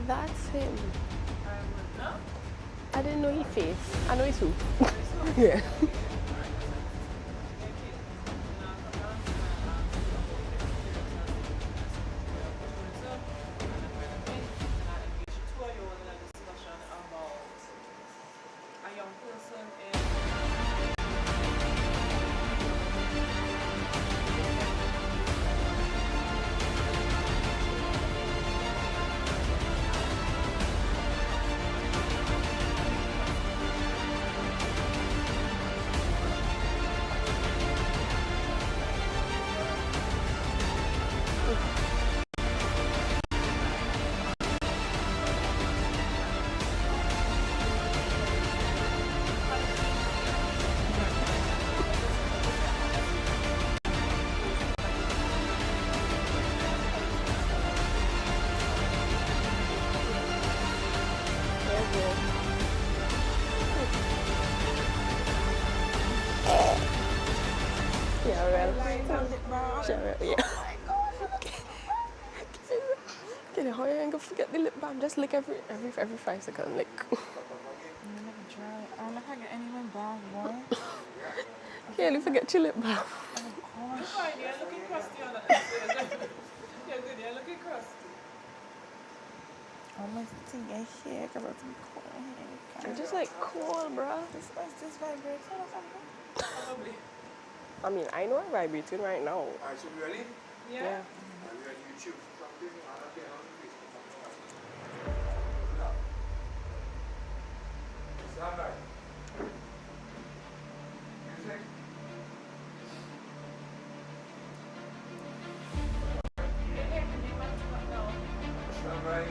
That's him. No? I didn't know his face. I know his who. Yeah. A young person in Yeah, well. Sure, well, yeah. Can you hurry and go forget the lip balm? Just lick every 5 seconds. Like, never try. I don't know if I get any lip balm, boy. can't you forget your lip balm? Oh, you're fine. You're looking crusty on that. You're good. You're looking crusty. Almost to get here because it's cold. I'm just like cool, bro. This vibrator or something? Probably. I mean, I know I'm vibrating right now. Alright, so we ready? Yeah. Yeah. Are we on YouTube? Something on Facebook. Stand by. Music. Stand by.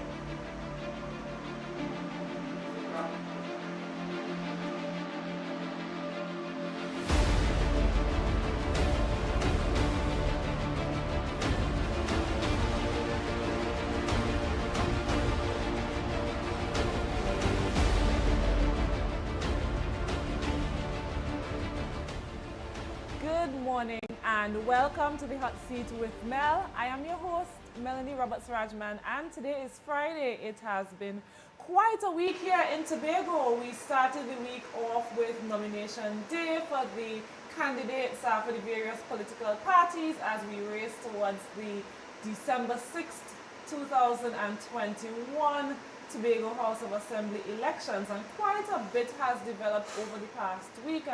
Good morning and welcome to the Hot Seat with Mel. I am your host, Melanie Roberts Rajman, and today is Friday. It has been quite a week here in Tobago. We started the week off with nomination day for the candidates for the various political parties as we race towards the December 6th, 2021 Tobago House of Assembly elections, and quite a bit has developed over the past week.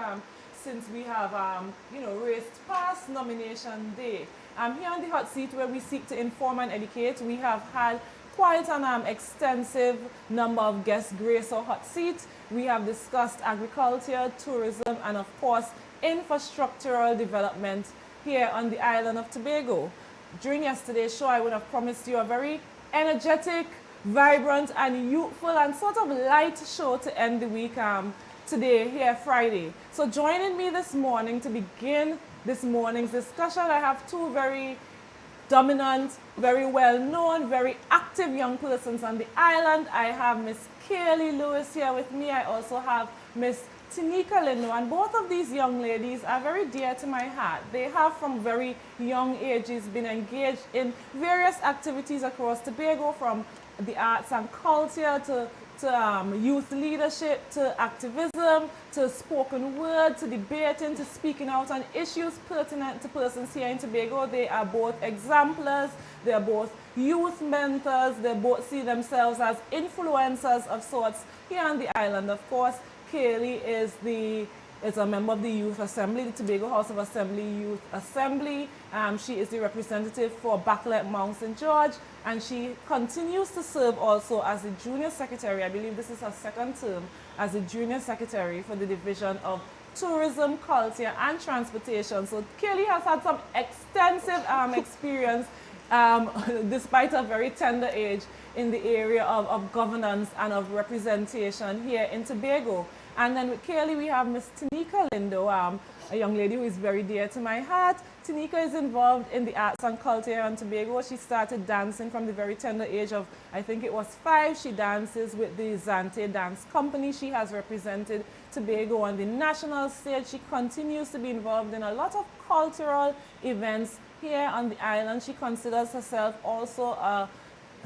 Since we have, raced past nomination day. Here on the hot seat where we seek to inform and educate, we have had quite an extensive number of guest grace or hot seat. We have discussed agriculture, tourism, and of course, infrastructural development here on the island of Tobago. During yesterday's show, I would have promised you a very energetic, vibrant, and youthful and sort of light show to end the week. Today, here Friday. So joining me this morning to begin this morning's discussion, I have two very dominant, very well-known, very active young persons on the island. I have Miss Kaylee Lewis here with me. I also have Miss Tanika Lindo, and both of these young ladies are very dear to my heart. They have from very young ages been engaged in various activities across Tobago, from the arts and culture to youth leadership, to activism, to spoken word, to debating, to speaking out on issues pertinent to persons here in Tobago. They are both exemplars, they are both youth mentors, they both see themselves as influencers of sorts here on the island. Of course, Kaylee is a member of the Youth Assembly, the Tobago House of Assembly Youth Assembly. She is the representative for Backlet Mount St. George, and she continues to serve also as the Junior Secretary. I believe this is her second term as the Junior Secretary for the Division of Tourism, Culture and Transportation. So Kaylee has had some extensive experience despite a very tender age in the area of governance and of representation here in Tobago. And then with Kaylee, we have Miss Tanika Lindo, a young lady who is very dear to my heart. Tanika is involved in the arts and culture in Tobago. She started dancing from the very tender age of, I think it was 5. She dances with the Zante Dance Company. She has represented Tobago on the national stage. She continues to be involved in a lot of cultural events here on the island. She considers herself also a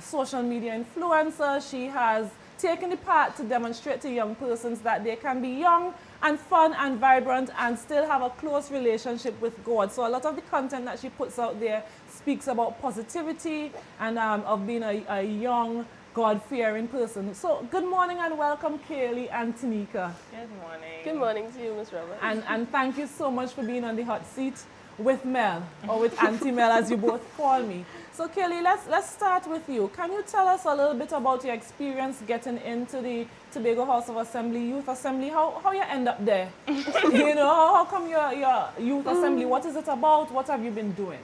social media influencer. She has taken the part to demonstrate to young persons that they can be young and fun and vibrant and still have a close relationship with God. So a lot of the content that she puts out there speaks about positivity and of being a young, God-fearing person. So good morning and welcome, Kaylee and Tanika. Good morning. Good morning to you, Miss Robert. And thank you so much for being on the hot seat with Mel, or with Auntie Mel as you both call me. So Kaylee, let's start with you. Can you tell us a little bit about your experience getting into the Tobago House of Assembly Youth Assembly? How you end up there? You know, how come your youth assembly? What is it about? What have you been doing?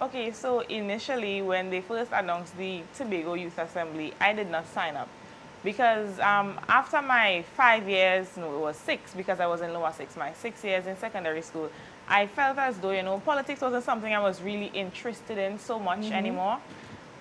Okay, so initially when they first announced the Tobago Youth Assembly, I did not sign up because after my 5 years, no, it was 6 because I was in lower 6, my 6 years in secondary school, I felt as though, you know, politics wasn't something I was really interested in so much anymore.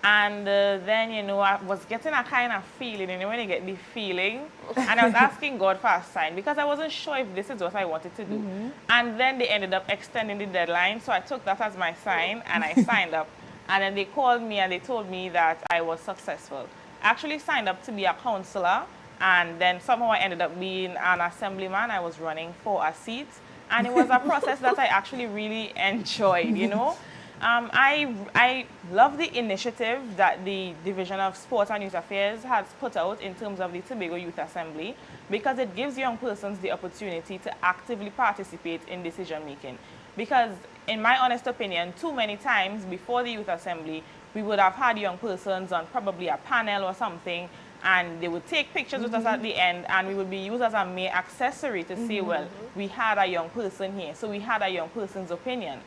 And then, you know, I was getting a kind of feeling, you know, when you get the feeling, and I was asking God for a sign because I wasn't sure if this is what I wanted to do. And then they ended up extending the deadline, so I took that as my sign and I signed up. And then they called me and they told me that I was successful. I actually signed up to be a counselor, and then somehow I ended up being an assemblyman. I was running for a seat, and it was a process that I actually really enjoyed, you know. I love the initiative that the Division of Sport and Youth Affairs has put out in terms of the Tobago Youth Assembly, because it gives young persons the opportunity to actively participate in decision making. Because in my honest opinion, too many times before the Youth Assembly, we would have had young persons on probably a panel or something, and they would take pictures with us at the end, and we would be used as a mere accessory to say, well, we had a young person here, so we had a young person's opinion.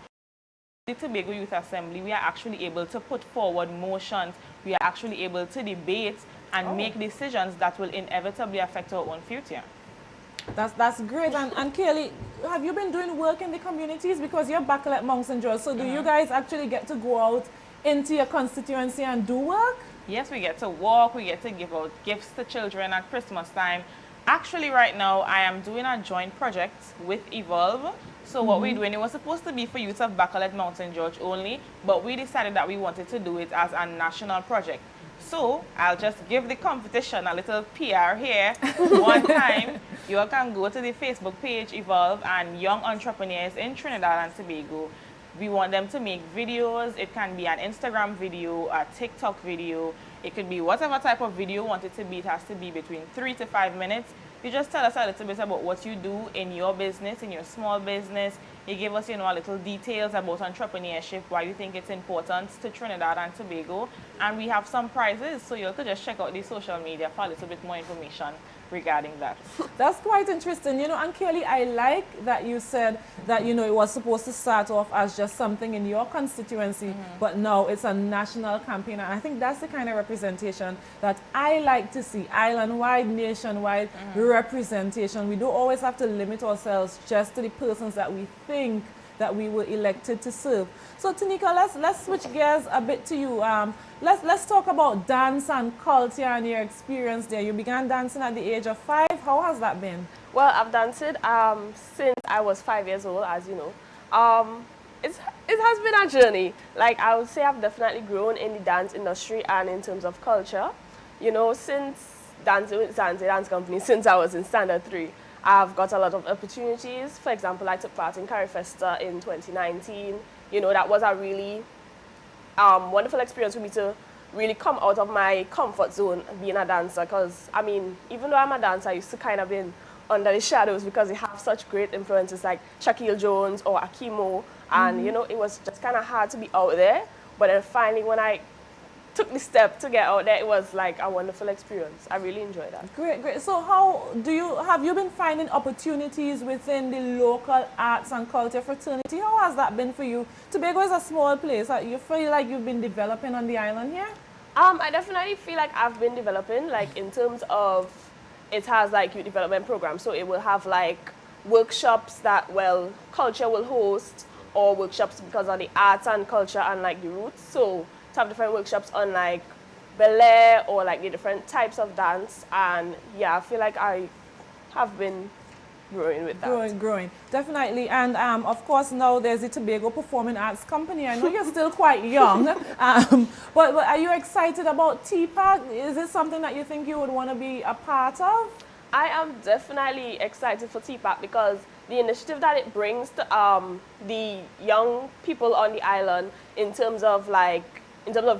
The Tobago Youth Assembly, we are actually able to put forward motions, we are actually able to debate and make decisions that will inevitably affect our own future. That's great. And Kaylee, have you been doing work in the communities? Because you're back at Mount St. George, so do you guys actually get to go out into your constituency and do work? Yes, we get to walk, we get to give out gifts to children at Christmas time. Actually, right now, I am doing a joint project with Evolve. So what we're doing, it was supposed to be for youth of Bacalet Mount St. George only, but we decided that we wanted to do it as a national project. So I'll just give the competition a little PR here. One time, you all can go to the Facebook page, Evolve, and young entrepreneurs in Trinidad and Tobago. We want them to make videos. It can be an Instagram video, a TikTok video. It could be whatever type of video you want it to be. It has to be between 3 to 5 minutes. You just tell us a little bit about what you do in your business, in your small business. You give us, you know, a little details about entrepreneurship, why you think it's important to Trinidad and Tobago. And we have some prizes, so you could just check out the social media for a little bit more information regarding that. That's quite interesting, you know. And Kelly, I like that you said that, you know, it was supposed to start off as just something in your constituency, but now it's a national campaign. And I think that's the kind of representation that I like to see, island-wide, nationwide representation. We don't always have to limit ourselves just to the persons that we think that we were elected to serve. So Tanika, let's switch gears a bit to you. Let's talk about dance and culture and your experience there. You began dancing at the age of 5. How has that been? Well, I've danced since I was 5 years old, as you know. It has been a journey. Like, I would say I've definitely grown in the dance industry and in terms of culture. You know, since dancing with Zanzi Dance Company, since I was in Standard 3. I've got a lot of opportunities. For example, I took part in Carry Festa in 2019. You know, that was a really wonderful experience for me to really come out of my comfort zone being a dancer. Because, I mean, even though I'm a dancer, I used to kind of been under the shadows because they have such great influences like Shaquille Jones or Akimo. And, you know, it was just kind of hard to be out there. But then finally, when I took the step to get out there, it was like a wonderful experience. I really enjoyed that. Great, great. So have you been finding opportunities within the local arts and culture fraternity? How has that been for you? Tobago is a small place. You feel like you've been developing on the island here? I definitely feel like I've been developing, like in terms of, it has like youth development programs. So it will have like workshops that, well, culture will host, or workshops because of the arts and culture and like the roots. So have different workshops on like ballet or like the different types of dance, and yeah, I feel like I have been growing with that. Growing, definitely. And of course, now there's the Tobago Performing Arts Company. I know you're still quite young, but are you excited about TPAC? Is it something that you think you would want to be a part of? I am definitely excited for TPAC because the initiative that it brings to the young people on the island in terms of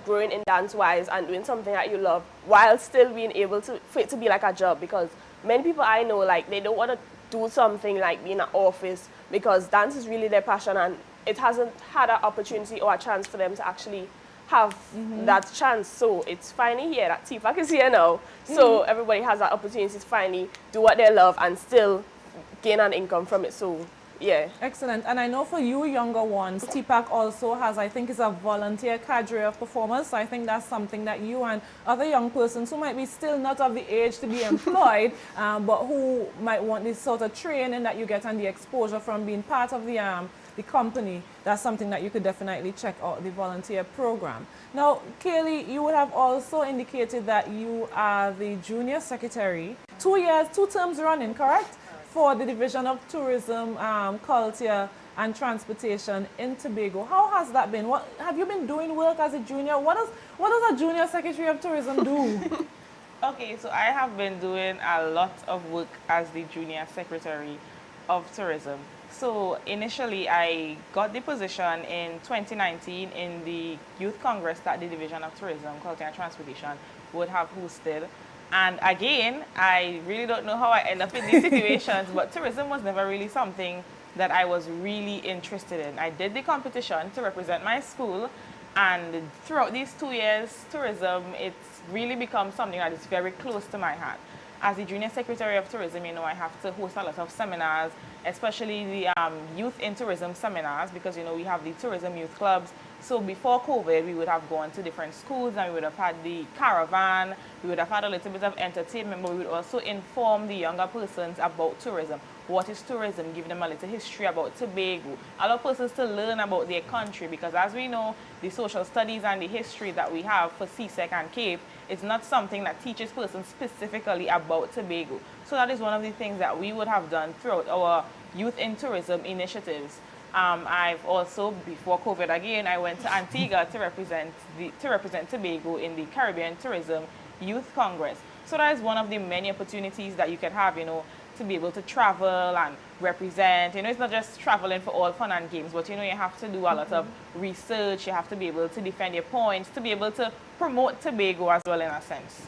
growing in dance wise and doing something that you love while still being able to for it to be like a job, because many people I know, like, they don't want to do something like be in an office because dance is really their passion and it hasn't had an opportunity or a chance for them to actually have that chance. So it's finally here that TPAC is here now. So everybody has that opportunity to finally do what they love and still gain an income from it. So yeah. Excellent. And I know for you younger ones, TPAC also has, I think, is a volunteer cadre of performers. So I think that's something that you and other young persons who might be still not of the age to be employed, but who might want this sort of training that you get and the exposure from being part of the company, that's something that you could definitely check out, the volunteer program. Now, Kaylee, you would have also indicated that you are the junior secretary, 2 terms running, correct? For the Division of Tourism, Culture and Transportation in Tobago. How has that been? What have you been doing work as a junior? What does a junior secretary of tourism do? Okay, so I have been doing a lot of work as the junior secretary of tourism. So initially I got the position in 2019 in the Youth Congress that the Division of Tourism, Culture and Transportation would have hosted. And again, I really don't know how I end up in these situations, but tourism was never really something that I was really interested in. I did the competition to represent my school, and throughout these 2 years, tourism, it's really become something that is very close to my heart. As the Junior Secretary of Tourism, you know, I have to host a lot of seminars, especially the youth in tourism seminars, because, you know, we have the tourism youth clubs. So before COVID, we would have gone to different schools and we would have had the caravan, we would have had a little bit of entertainment, but we would also inform the younger persons about tourism. What is tourism? Give them a little history about Tobago. Allow persons to learn about their country, because as we know, the social studies and the history that we have for CSEC and Cape, it's not something that teaches persons specifically about Tobago. So that is one of the things that we would have done throughout our youth in tourism initiatives. I've also, before COVID again, I went to Antigua to represent Tobago in the Caribbean Tourism Youth Congress. So that is one of the many opportunities that you can have, you know, to be able to travel and represent. You know, it's not just traveling for all fun and games, but, you know, you have to do a lot of research. You have to be able to defend your points, to be able to promote Tobago as well, in a sense.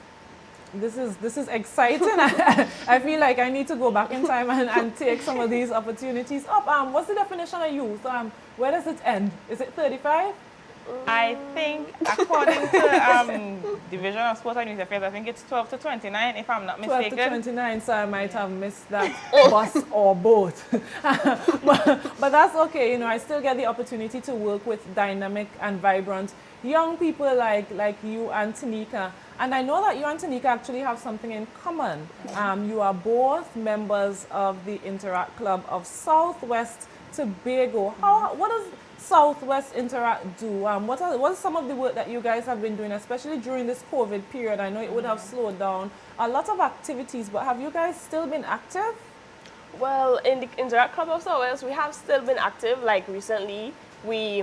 This is exciting. I feel like I need to go back in time and take some of these opportunities up. What's the definition of youth? Where does it end? Is it 35? I think, according to Division of Sport and Youth Affairs, I think it's 12 to 29, if I'm not mistaken. 12 to 29, so I might have missed that bus or boat. but that's okay. You know, I still get the opportunity to work with dynamic and vibrant young people like you and Tanika. And I know that you and Tanika actually have something in common. You are both members of the Interact Club of Southwest Tobago. What does Southwest Interact do? What is some of the work that you guys have been doing, especially during this COVID period? I know it would have slowed down a lot of activities, but have you guys still been active? Well, in the Interact Club of Southwest, we have still been active. Like recently, the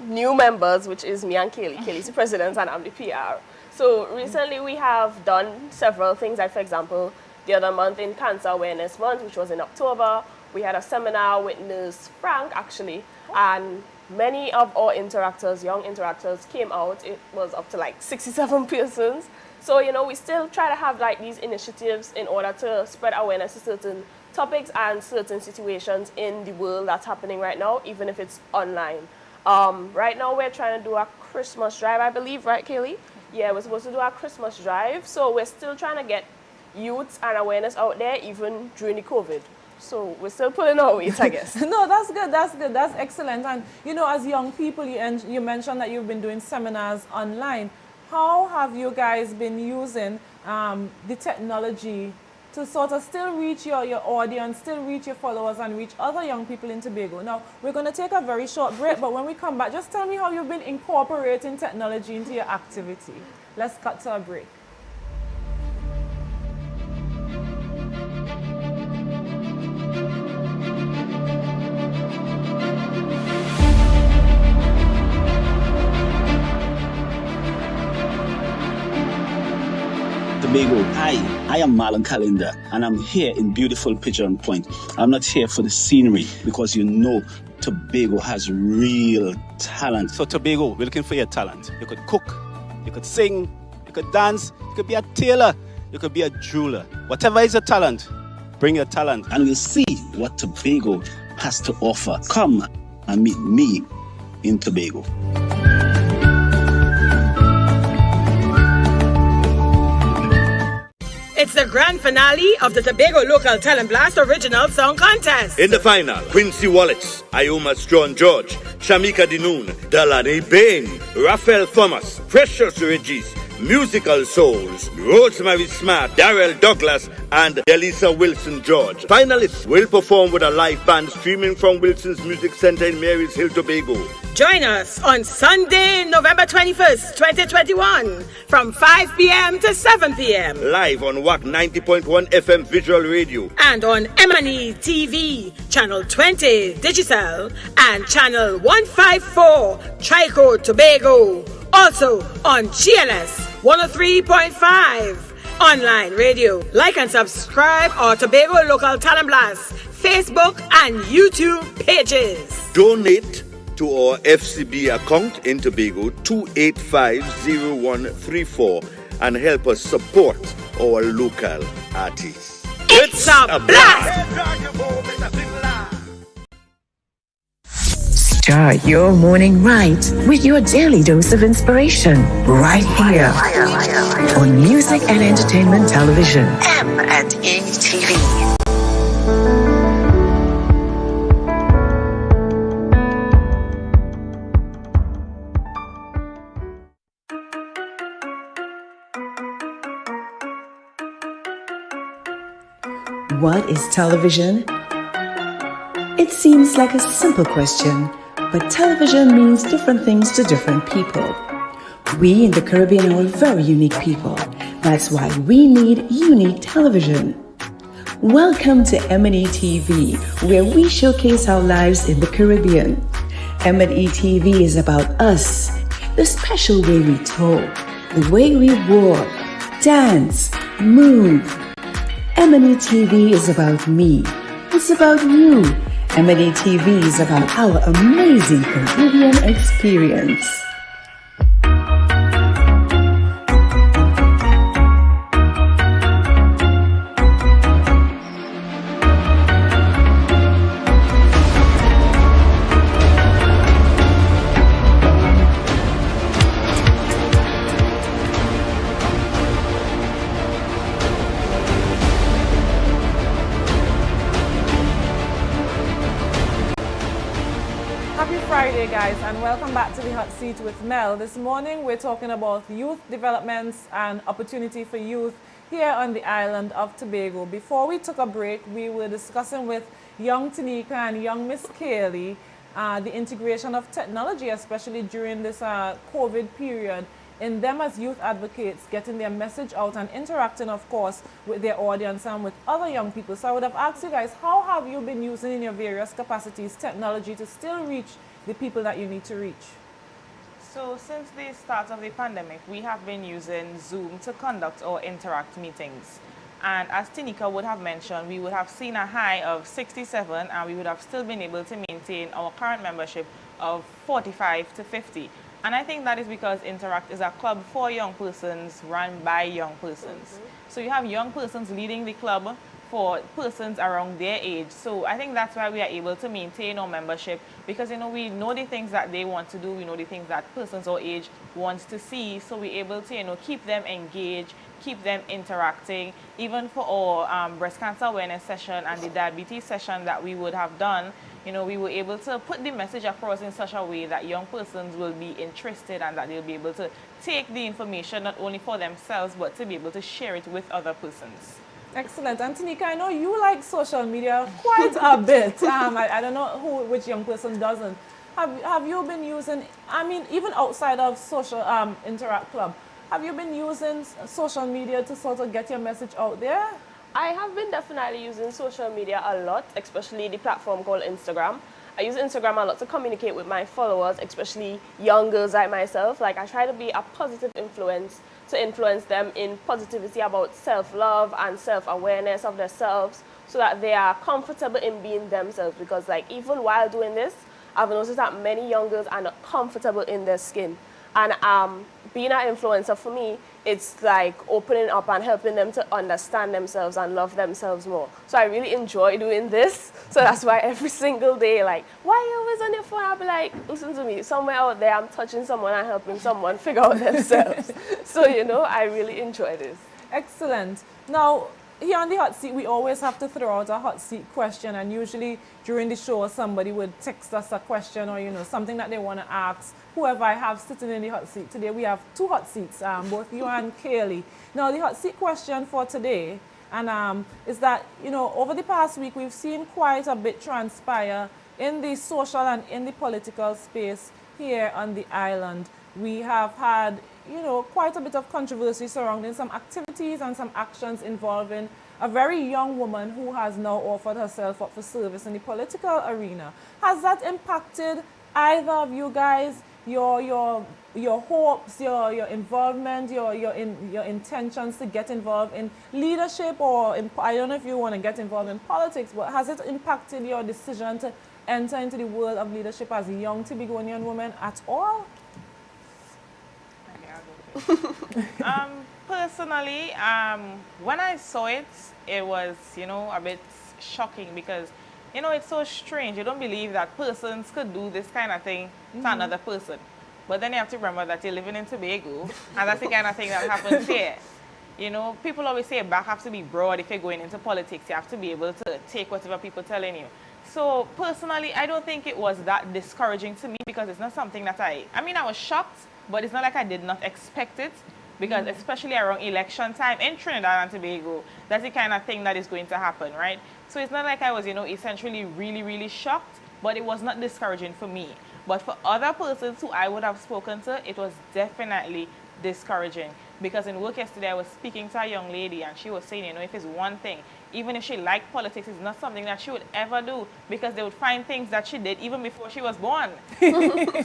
new members, which is me and Kaylee. Kaylee's the president and I'm the PR. So recently we have done several things, like for example, the other month in Cancer Awareness Month, which was in October, we had a seminar with Nurse Frank actually, and many of our interactors, young interactors, came out. It was up to like 67 persons. So, you know, we still try to have like these initiatives in order to spread awareness to certain topics and certain situations in the world that's happening right now, even if it's online. Right now we're trying to do a Christmas drive, I believe, right, Kaylee? Yeah, we're supposed to do our Christmas drive, so we're still trying to get youth and awareness out there even during the COVID. So we're still pulling our weight, I guess. No, that's good, that's excellent. And you know, as young people, you mentioned that you've been doing seminars online. How have you guys been using the technology to sort of still reach your audience, still reach your followers and reach other young people in Tobago? Now, we're going to take a very short break, but when we come back, just tell me how you've been incorporating technology into your activity. Let's cut to a break. Tobago. Hi, I am Marlon Calendar, and I'm here in beautiful Pigeon Point. I'm not here for the scenery because you know Tobago has real talent. So Tobago, we're looking for your talent. You could cook, you could sing, you could dance, you could be a tailor, you could be a jeweler. Whatever is your talent, bring your talent. And we'll see what Tobago has to offer. Come and meet me in Tobago. It's the grand finale of the Tobago Local Talent Blast Original Song Contest. In the final, Quincy Wallace, Ayuma Strong George, Shamika Dinoon, Delaney Bain, Raphael Thomas, Precious Regis, Musical Souls, Rosemary Smart, Darrell Douglas, and Delisa Wilson George. Finalists will perform with a live band streaming from Wilson's Music Center in Marys Hill, Tobago. Join us on Sunday, November 21st, 2021 from 5 p.m. to 7 p.m. Live on WAC 90.1 FM Visual Radio. And on M&ETV, Channel 20 Digital and Channel 154 Trico Tobago. Also on GLS 103.5 online radio. Like and subscribe our Tobago Local Talent Blast Facebook and YouTube pages. Donate to our FCB account in Tobago 2850134 and help us support our local artists. It's a blast! Start your morning right with your daily dose of inspiration right here on Music and Entertainment Television, M&ETV. What is television? It seems like a simple question, but television means different things to different people. We in the Caribbean are very unique people. That's why we need unique television. Welcome to M&ETV, where we showcase our lives in the Caribbean. M&ETV is about us, the special way we talk, the way we walk, dance, move. M&ETV is about me. It's about you. M&ETV is about our amazing Caribbean experience. Friday, guys, and welcome back to the Hot Seat with Mel. This morning we're talking about youth developments and opportunity for youth here on the island of Tobago. Before we took a break, we were discussing with young Tanika and young Miss Kaylee the integration of technology, especially during this COVID period, in them as youth advocates, getting their message out and interacting, of course, with their audience and with other young people. So I would have asked you guys, how have you been using in your various capacities technology to still reach the people that you need to reach? So since the start of the pandemic, we have been using Zoom to conduct our interact meetings. And as Tanika would have mentioned, we would have seen a high of 67 and we would have still been able to maintain our current membership of 45 to 50. And I think that is because Interact is a club for young persons run by young persons. So you have young persons leading the club for persons around their age. So I think that's why we are able to maintain our membership, because we know the things that they want to do, we know the things that persons our age wants to see, so we're able to keep them engaged, keep them interacting. Even for our breast cancer awareness session and the diabetes session that we would have done, we were able to put the message across in such a way that young persons will be interested and that they'll be able to take the information not only for themselves but to be able to share it with other persons. Excellent. And Tanika, I know you like social media quite a bit. I don't know which young person doesn't. Have you been using, even outside of social Interact Club, have you been using social media to sort of get your message out there? I have been definitely using social media a lot, especially the platform called Instagram. I use Instagram a lot to communicate with my followers, especially young girls like myself. Like, I try to be a positive influence to influence them in positivity about self-love and self-awareness of themselves so that they are comfortable in being themselves. Because, like, even while doing this, I've noticed that many young girls are not comfortable in their skin. And being an influencer for me, it's like opening up and helping them to understand themselves and love themselves more. So I really enjoy doing this. So that's why every single day, like, why are you always on your phone? I'll be like, listen to me, somewhere out there I'm touching someone and helping someone figure out themselves. So, you know, I really enjoy this. Excellent. Now, here on the hot seat, we always have to throw out a hot seat question, and usually during the show, somebody would text us a question or, you know, something that they want to ask whoever I have sitting in the hot seat. Today we have two hot seats, both you and Kaylee. Now, the hot seat question for today is that, you know, over the past week, we've seen quite a bit transpire in the social and in the political space here on the island. We have had, you know, quite a bit of controversy surrounding some activities and some actions involving a very young woman who has now offered herself up for service in the political arena. Has that impacted either of you guys, your hopes, your involvement, your intentions to get involved in leadership, or I don't know if you want to get involved in politics, but has it impacted your decision to enter into the world of leadership as a young Tibigonian woman at all? Personally, when I saw it, it was, you know, a bit shocking because, you know, it's so strange. You don't believe that persons could do this kind of thing to another person. But then you have to remember that you're living in Tobago, and that's the kind of thing that happens here. You know, people always say back have to be broad if you're going into politics. You have to be able to take whatever people are telling you. So personally, I don't think it was that discouraging to me because it's not something that I was shocked, but it's not like I did not expect it, because especially around election time in Trinidad and Tobago, that's the kind of thing that is going to happen, right? So it's not like I was, you know, essentially really, really shocked, but it was not discouraging for me. But for other persons who I would have spoken to, it was definitely discouraging. Because in work yesterday, I was speaking to a young lady and she was saying, you know, if it's one thing, even if she liked politics, it's not something that she would ever do because they would find things that she did even before she was born.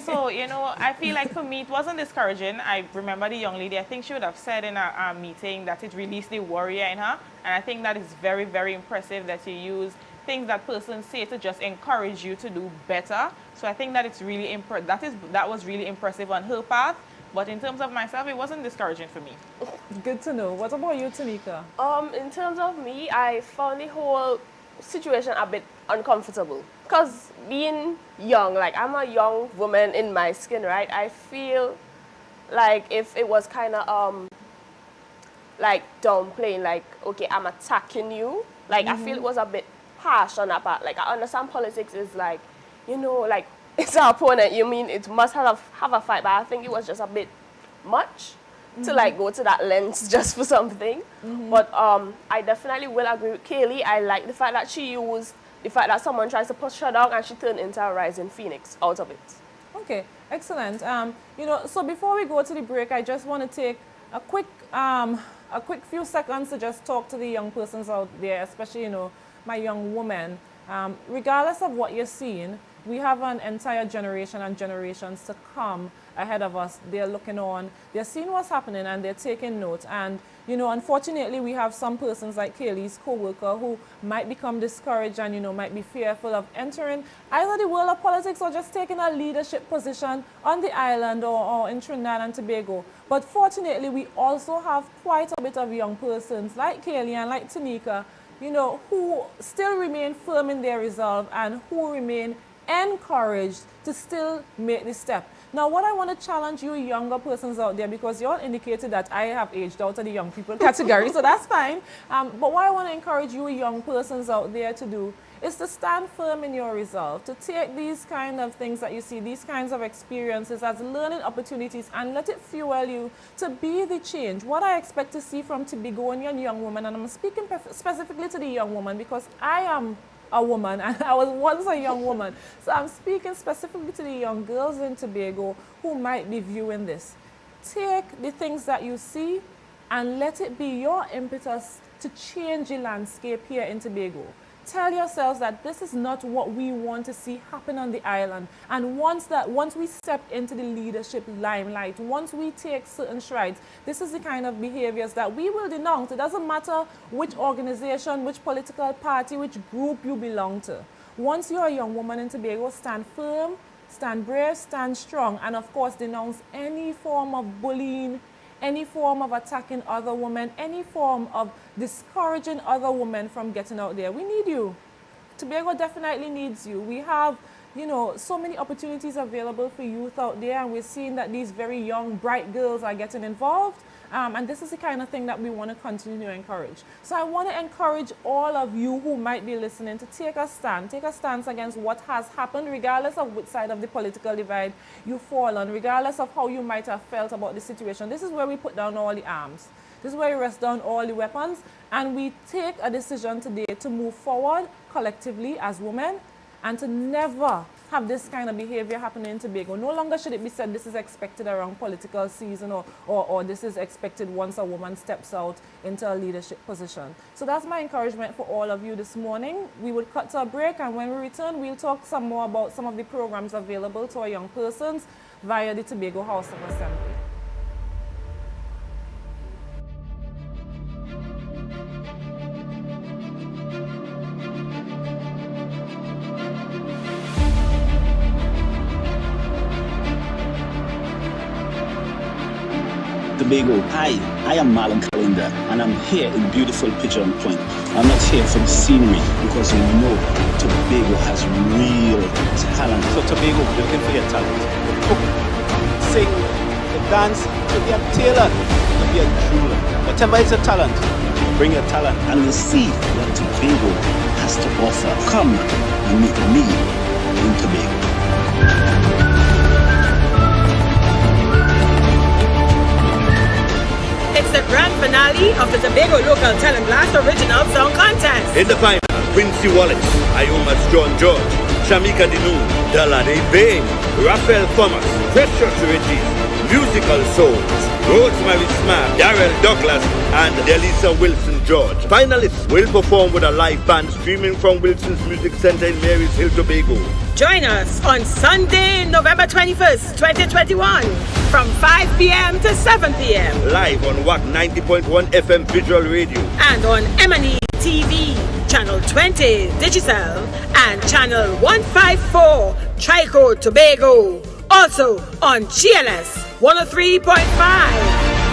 So, you know, I feel like for me, it wasn't discouraging. I remember the young lady, I think she would have said in a meeting that it released the warrior in her. And I think that is very, very impressive that you use things that persons say to just encourage you to do better. So I think that it's really that was really impressive on her path. But in terms of myself, it wasn't discouraging for me. Good to know. What about you, Tanika? In terms of me, I found the whole situation a bit uncomfortable. Because being young, like I'm a young woman in my skin, right? I feel like if it was kind of like downplaying, like, okay, I'm attacking you. Like, I feel it was a bit harsh on that part. Like, I understand politics is like, you know, like, it's our opponent, you mean it must have a fight, but I think it was just a bit much to like go to that length just for something. But I definitely will agree with Kaylee. I like the fact that she used the fact that someone tries to push her down and she turned into a rising phoenix out of it. Okay, excellent. You know, so before we go to the break, I just want to take a quick few seconds to just talk to the young persons out there, especially, you know, my young woman. Regardless of what you're seeing, we have an entire generation and generations to come ahead of us. They're looking on, they're seeing what's happening and they're taking note. And, you know, unfortunately, we have some persons like Kaylee's co-worker who might become discouraged and, you know, might be fearful of entering either the world of politics or just taking a leadership position on the island or in Trinidad and Tobago. But fortunately, we also have quite a bit of young persons like Kaylee and like Tanika, you know, who still remain firm in their resolve and who remain encouraged to still make the step. Now, what I want to challenge you younger persons out there, because you all indicated that I have aged out of the young people category, so that's fine. But what I want to encourage you young persons out there to do is to stand firm in your resolve, to take these kind of things that you see, these kinds of experiences as learning opportunities and let it fuel you to be the change. What I expect to see from Tibigonian young women, and I'm speaking specifically to the young woman because I am a woman and I was once a young woman. So I'm speaking specifically to the young girls in Tobago who might be viewing this. Take the things that you see and let it be your impetus to change the landscape here in Tobago. Tell yourselves that this is not what we want to see happen on the island. And once we step into the leadership limelight, once we take certain strides, this is the kind of behaviors that we will denounce. It doesn't matter which organization, which political party, which group you belong to. Once you're a young woman in Tobago, stand firm, stand brave, stand strong, and of course denounce any form of bullying, any form of attacking other women, any form of discouraging other women from getting out there. We need you. Tobago definitely needs you. We have, so many opportunities available for youth out there, and we're seeing that these very young, bright girls are getting involved. And this is the kind of thing that we want to continue to encourage. So I want to encourage all of you who might be listening to take a stance against what has happened, regardless of which side of the political divide you fall on, regardless of how you might have felt about the situation. This is where we put down all the arms. This is where we rest down all the weapons, and we take a decision today to move forward collectively as women and to never have this kind of behavior happening in Tobago. No longer should it be said this is expected around political season or this is expected once a woman steps out into a leadership position. So that's my encouragement for all of you this morning. We will cut to a break, and when we return, we'll talk some more about some of the programs available to our young persons via the Tobago House of Assembly. Tobago, I am Marlon Calendar, and I'm here in beautiful Pigeon Point. I'm not here for the scenery because you know Tobago has real talent. So Tobago, we're looking for your talent. You could cook, sing, you could dance, you could be a tailor, you could be a jeweler. Whatever is your talent, bring your talent. And we'll see what Tobago has to offer. Come and meet me in Tobago. It's the grand finale of the Tobago Local Talent Blast Original Song Contest. In the final, Quincy Wallace, Ioma's John George, Shamika Dinoon, Delaney Bain, Raphael Thomas, Precious Regis, Musical Souls, Rosemary Smart, Darrell Douglas, and Delisa Wilson George. Finalists will perform with a live band streaming from Wilson's Music Center in Marys Hill, Tobago. Join us on Sunday, November 21st, 2021 from 5 p.m. to 7 p.m. Live on WAC 90.1 FM Visual Radio. And on M&ETV, Channel 20 Digital, and Channel 154 Trico Tobago. Also on GLS 103.5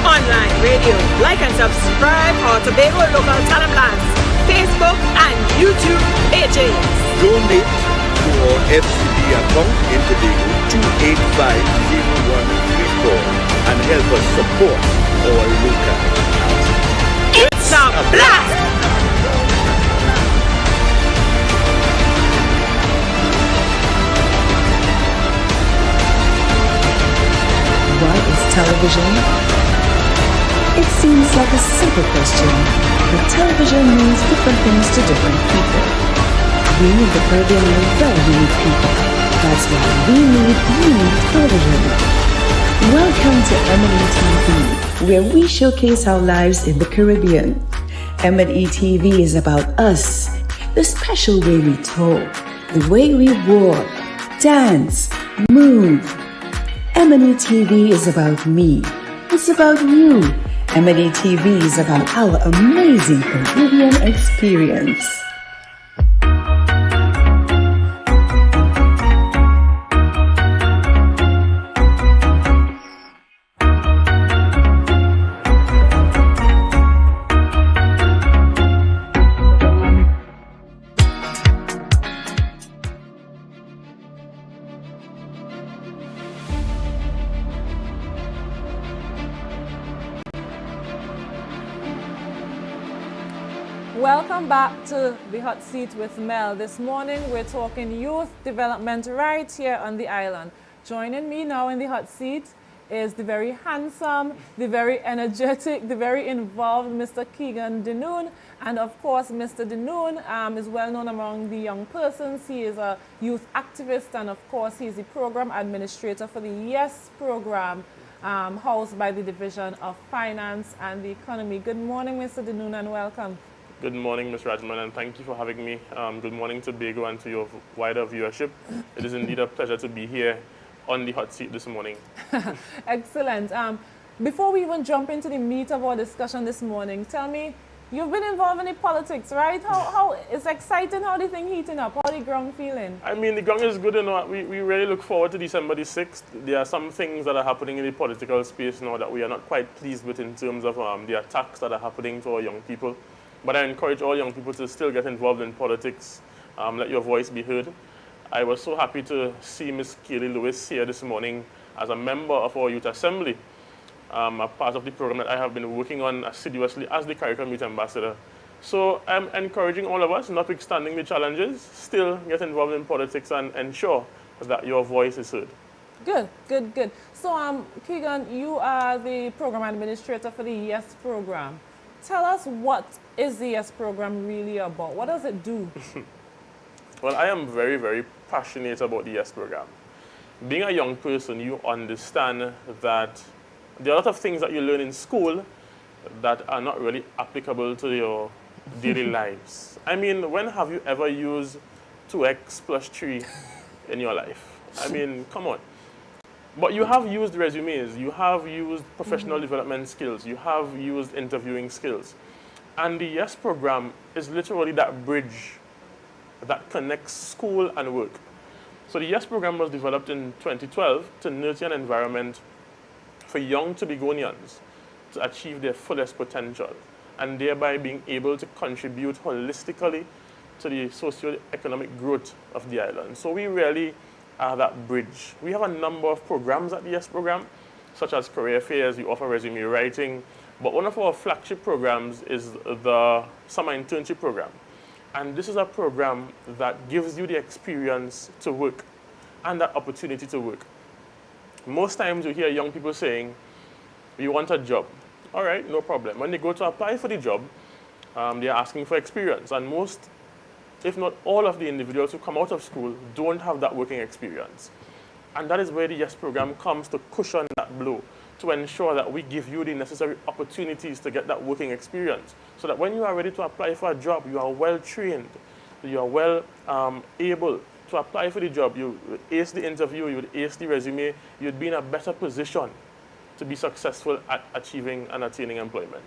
online radio. Like and subscribe our Tobago Local Talent Blast Facebook and YouTube pages. Donate to our FCB account in Tobago 2850134 and help us support our local artists. It's a blast! What is television? It seems like a simple question, but television means different things to different people. We in the Caribbean are very unique people. That's why we need unique television. Welcome to M&ETV, where we showcase our lives in the Caribbean. M&ETV is about us, the special way we talk, the way we walk, dance, move. M&ETV is about me. It's about you. M&ETV is about our amazing Caribbean experience. Welcome back to the Hot Seat with Mel. This morning we're talking youth development right here on the island. Joining me now in the hot seat is the very handsome, the very energetic, the very involved Mr. Keegan Dinoon. And of course, Mr. Dinoon is well known among the young persons. He is a youth activist, and of course, he's the program administrator for the YES program, housed by the Division of Finance and the Economy. Good morning, Mr. Dinoon, and welcome. Good morning, Ms. Rajman, and thank you for having me. Good morning to Tobago and to your wider viewership. It is indeed a pleasure to be here on the hot seat this morning. Excellent. Before we even jump into the meat of our discussion this morning, tell me, you've been involved in the politics, right? How it's exciting, how the thing heating up, how the ground feeling? I mean, the ground is good, you know. We really look forward to December the 6th. There are some things that are happening in the political space now that we are not quite pleased with in terms of the attacks that are happening to our young people. But I encourage all young people to still get involved in politics, let your voice be heard. I was so happy to see Ms. Kaylee Lewis here this morning as a member of our Youth Assembly, a part of the program that I have been working on assiduously as the CARICOM Youth Ambassador. So I'm encouraging all of us, notwithstanding the challenges, still get involved in politics and ensure that your voice is heard. Good, good, good. So, Keegan, you are the program administrator for the YES program. Tell us, what is the YES program really about? What does it do? Well, I am very, very passionate about the YES program. Being a young person, you understand that there are a lot of things that you learn in school that are not really applicable to your daily lives. I mean, when have you ever used 2x plus 3 in your life? I mean, come on. But you have used resumes, you have used professional development skills, you have used interviewing skills. And the YES program is literally that bridge that connects school and work. So the YES program was developed in 2012 to nurture an environment for young Tobagonians to achieve their fullest potential and thereby being able to contribute holistically to the socio-economic growth of the island. So we really are that bridge. We have a number of programs at the YES program, such as career fairs, we offer resume writing, but one of our flagship programs is the summer internship program. And this is a program that gives you the experience to work and that opportunity to work. Most times you hear young people saying, you want a job. All right, no problem. When they go to apply for the job, they're asking for experience. And most, if not all of the individuals who come out of school don't have that working experience. And that is where the YES program comes to cushion that blow, to ensure that we give you the necessary opportunities to get that working experience, so that when you are ready to apply for a job, you are well trained, you are well able to apply for the job. You would ace the interview, you would ace the resume, you'd be in a better position to be successful at achieving and attaining employment.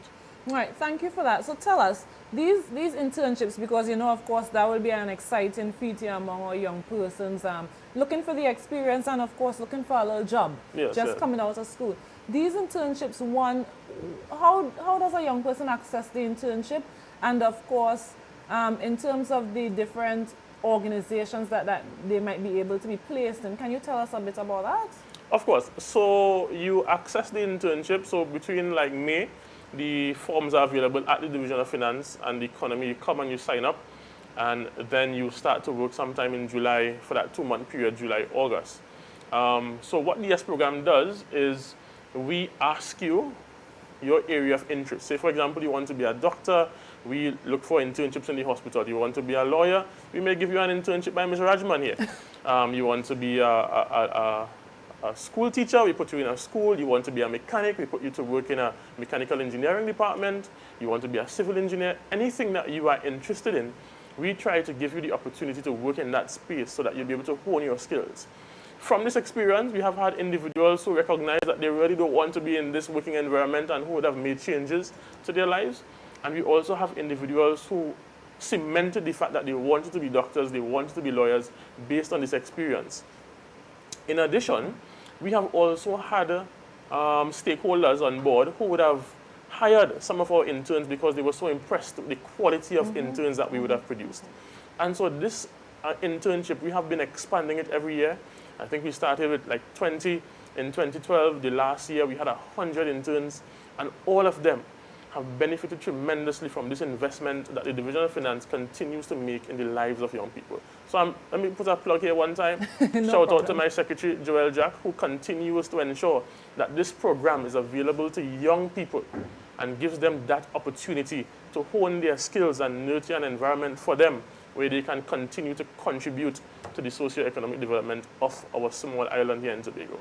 Right, thank you for that. So tell us, these internships, because you know, of course, that will be an exciting feature among our young persons, looking for the experience and, of course, looking for a little job, just coming out of school. These internships, one, how does a young person access the internship? And, of course, in terms of the different organizations that they might be able to be placed in, can you tell us a bit about that? Of course. So you access the internship. So between like May, the forms are available at the Division of Finance and the Economy. You come and you sign up, and then you start to work sometime in July for that 2-month period, July, August. So what the YES program does is we ask you your area of interest. Say, for example, you want to be a doctor, we look for internships in the hospital. You want to be a lawyer, we may give you an internship by Ms. Rajman here. You want to be a school teacher, we put you in a school. You want to be a mechanic, we put you to work in a mechanical engineering department. You want to be a civil engineer, anything that you are interested in, we try to give you the opportunity to work in that space so that you'll be able to hone your skills. From this experience, we have had individuals who recognize that they really don't want to be in this working environment and who would have made changes to their lives. And we also have individuals who cemented the fact that they wanted to be doctors, they wanted to be lawyers based on this experience. In addition, we have also had stakeholders on board who would have hired some of our interns because they were so impressed with the quality of interns that we would have produced. And so this internship, we have been expanding it every year. I think we started with like 20 in 2012. The last year we had 100 interns, and all of them have benefited tremendously from this investment that the Division of Finance continues to make in the lives of young people. So let me put a plug here one time. Shout out to my secretary, Joel Jack, who continues to ensure that this program is available to young people and gives them that opportunity to hone their skills and nurture an environment for them where they can continue to contribute to the socio-economic development of our small island here in Tobago.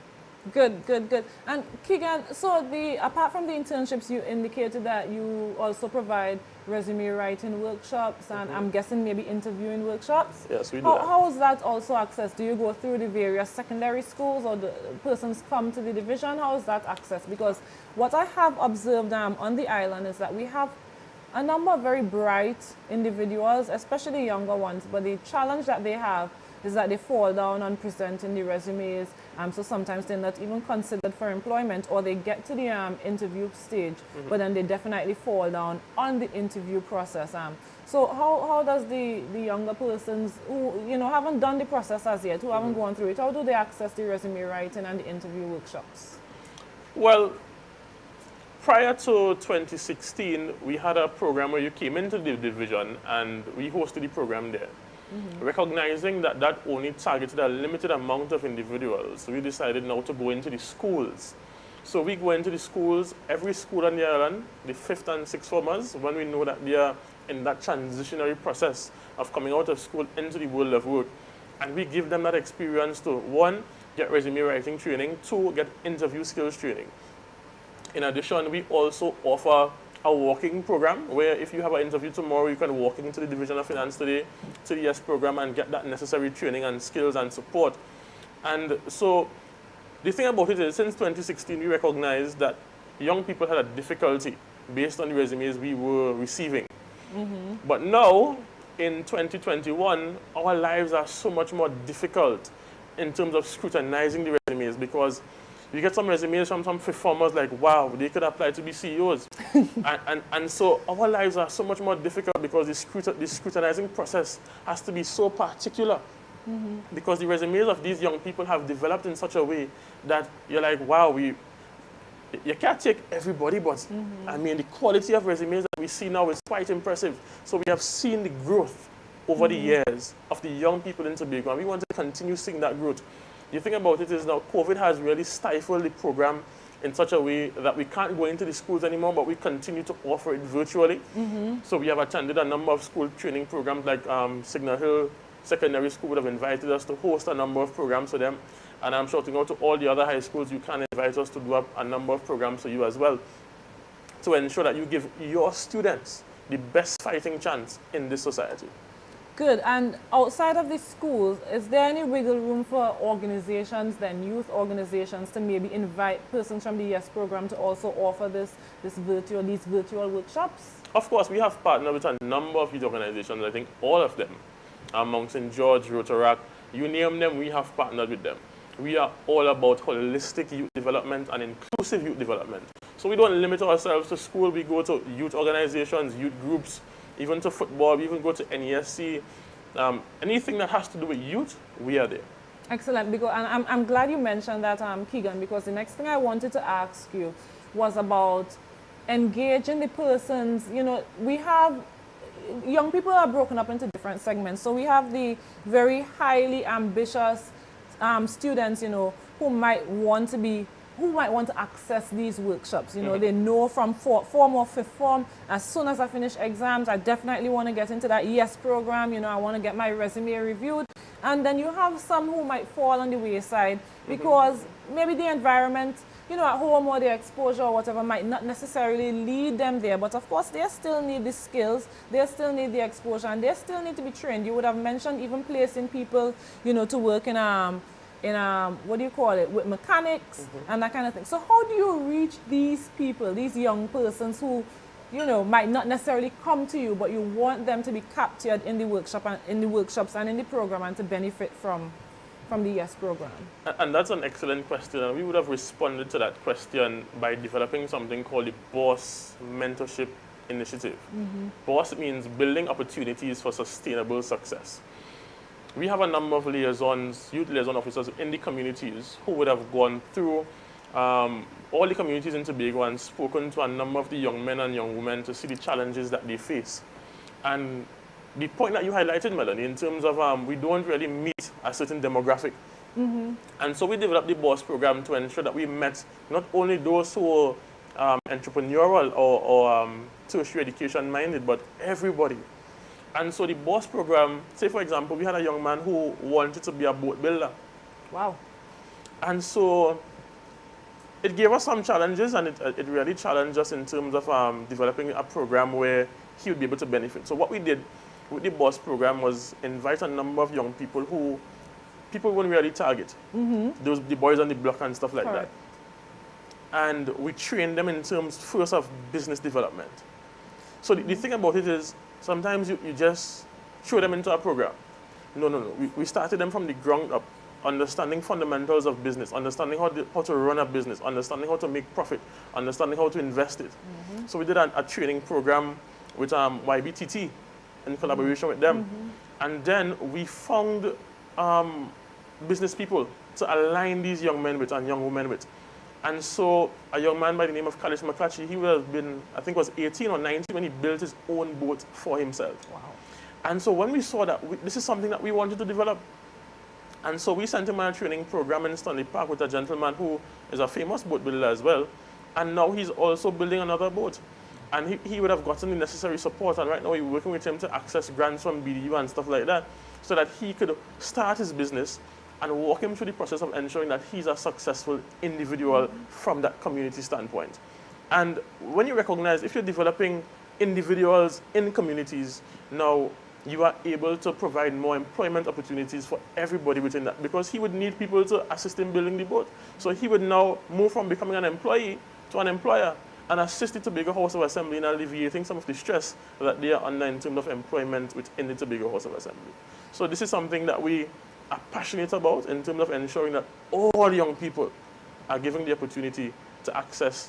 Good, good, good. And Keegan, so apart from the internships, you indicated that you also provide resume writing workshops, and I'm guessing maybe interviewing workshops. Yes, we do How, that. how is that also accessed? Do you go through the various secondary schools, or the persons come to the division? How is that accessed? Because what I have observed on the island is that we have a number of very bright individuals, especially younger ones, but the challenge that they have is that they fall down on presenting the resumes, so sometimes they're not even considered for employment, or they get to the interview stage, but then they definitely fall down on the interview process. So how does the younger persons who haven't done the process as yet, who haven't gone through it, how do they access the resume writing and the interview workshops? Well, prior to 2016, we had a program where you came into the division and we hosted the program there. Recognizing that that only targeted a limited amount of individuals, we decided now to go into the schools. So we go into the schools, every school on the island, the 5th and 6th formers, when we know that they are in that transitionary process of coming out of school into the world of work. And we give them that experience to, 1, get resume writing training, 2, get interview skills training. In addition, we also offer a walking program where if you have an interview tomorrow, you can walk into the Division of Finance today to the YES program and get that necessary training and skills and support. And so the thing about it is, since 2016, we recognized that young people had a difficulty based on the resumes we were receiving. But now, in 2021, our lives are so much more difficult in terms of scrutinizing the resumes, because you get some resumes from some fifth formers like, wow, they could apply to be CEOs. and so our lives are so much more difficult because the scrutinizing process has to be so particular. Because the resumes of these young people have developed in such a way that you're like, wow, you can't take everybody, but I mean, the quality of resumes that we see now is quite impressive. So we have seen the growth over the years of the young people in Tobago, and we want to continue seeing that growth. The thing about it is now COVID has really stifled the program in such a way that we can't go into the schools anymore, but we continue to offer it virtually. So we have attended a number of school training programs, like Signal Hill Secondary School would have invited us to host a number of programs for them. And I'm shouting out to all the other high schools, you can invite us to do a number of programs for you as well, to ensure that you give your students the best fighting chance in this society. Good. And outside of the schools, is there any wiggle room for organizations, then youth organizations, to maybe invite persons from the YES program to also offer these virtual workshops? Of course, we have partnered with a number of youth organizations. I think all of them, Mount St. George, Rotaract, you name them, we have partnered with them. We are all about holistic youth development and inclusive youth development. So we don't limit ourselves to school. We go to youth organizations, youth groups, even to football. We even go to NESC. Anything that has to do with youth, we are there. Excellent. Because, and I'm glad you mentioned that, Keegan, because the next thing I wanted to ask you was about engaging the persons. We have young people are broken up into different segments. So we have the very highly ambitious students, who might want to access these workshops. They know from form or fifth form, as soon as I finish exams, I definitely want to get into that YES program. I want to get my resume reviewed. And then you have some who might fall on the wayside because maybe the environment, at home, or the exposure or whatever might not necessarily lead them there. But of course, they still need the skills, they still need the exposure, and they still need to be trained. You would have mentioned even placing people, to work in what do you call it, with mechanics and that kind of thing. So how do you reach these people, these young persons who, might not necessarily come to you, but you want them to be captured in the workshop and in the workshops and in the program and to benefit from the YES program? And that's an excellent question, and we would have responded to that question by developing something called the BOSS Mentorship Initiative. BOSS means Building Opportunities for Sustainable Success. We have a number of youth liaison officers in the communities who would have gone through all the communities in Tobago and spoken to a number of the young men and young women to see the challenges that they face. And the point that you highlighted, Melanie, in terms of we don't really meet a certain demographic. And so we developed the BOSS program to ensure that we met not only those who are entrepreneurial or tertiary education minded, but everybody. And so the BOSS program, say for example, we had a young man who wanted to be a boat builder. Wow. And so it gave us some challenges, and it really challenged us in terms of developing a program where he would be able to benefit. So what we did with the BOSS program was invite a number of young people who people wouldn't really target. Those the boys on the block and stuff like that. And we trained them in terms first of business development. So the thing about it is sometimes you just throw them into a program. No. We started them from the ground up, understanding fundamentals of business, understanding how to run a business, understanding how to make profit, understanding how to invest it. So we did a training program with YBTT in collaboration with them. And then we found business people to align these young men with and young women with. And so a young man by the name of Kalish McClatchy, he would have been, I think was 18 or 19 when he built his own boat for himself. Wow. And so when we saw that this is something that we wanted to develop, and so we sent him on a training program in Stanley Park with a gentleman who is a famous boat builder as well. And now he's also building another boat. And he would have gotten the necessary support. And right now we're working with him to access grants from BDU and stuff like that, so that he could start his business and walk him through the process of ensuring that he's a successful individual from that community standpoint. And when you recognize, if you're developing individuals in communities, now you are able to provide more employment opportunities for everybody within that, because he would need people to assist in building the boat. So he would now move from becoming an employee to an employer and assist the Tobago House of Assembly in alleviating some of the stress that they are under in terms of employment within the Tobago House of Assembly. So this is something that we are passionate about in terms of ensuring that all young people are given the opportunity to access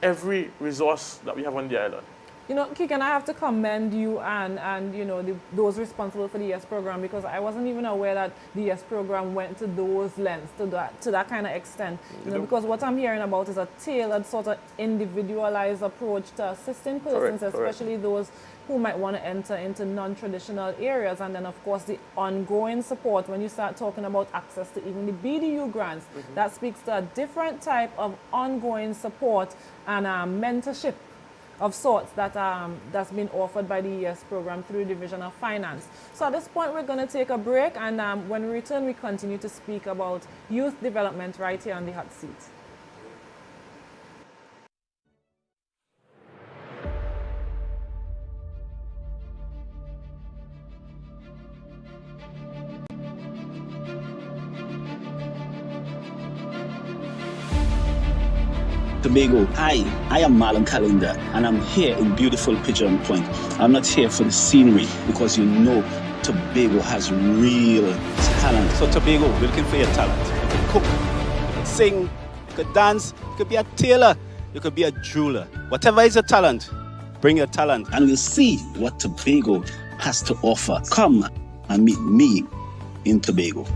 every resource that we have on the island. You know, Keegan, I have to commend you and you know, those responsible for the YES program, because I wasn't even aware that the YES program went to those lengths, to that kind of extent. You know, because what I'm hearing about is a tailored sort of individualized approach to assisting persons, especially those who might want to enter into non-traditional areas. And then, of course, the ongoing support when you start talking about access to even the BDU grants. That speaks to a different type of ongoing support and mentorship of sorts that that's been offered by the YES program through Division of Finance. So at this point, we're going to take a break, and when we return, we continue to speak about youth development right here on the hot seat. Tobago, I am Marlon Calendar, and I'm here in beautiful Pigeon Point. I'm not here for the scenery, because you know Tobago has real talent. So Tobago, we're looking for your talent. You could cook, you could sing, you could dance, you could be a tailor, you could be a jeweler. Whatever is your talent, bring your talent. And we'll see what Tobago has to offer. Come and meet me in Tobago.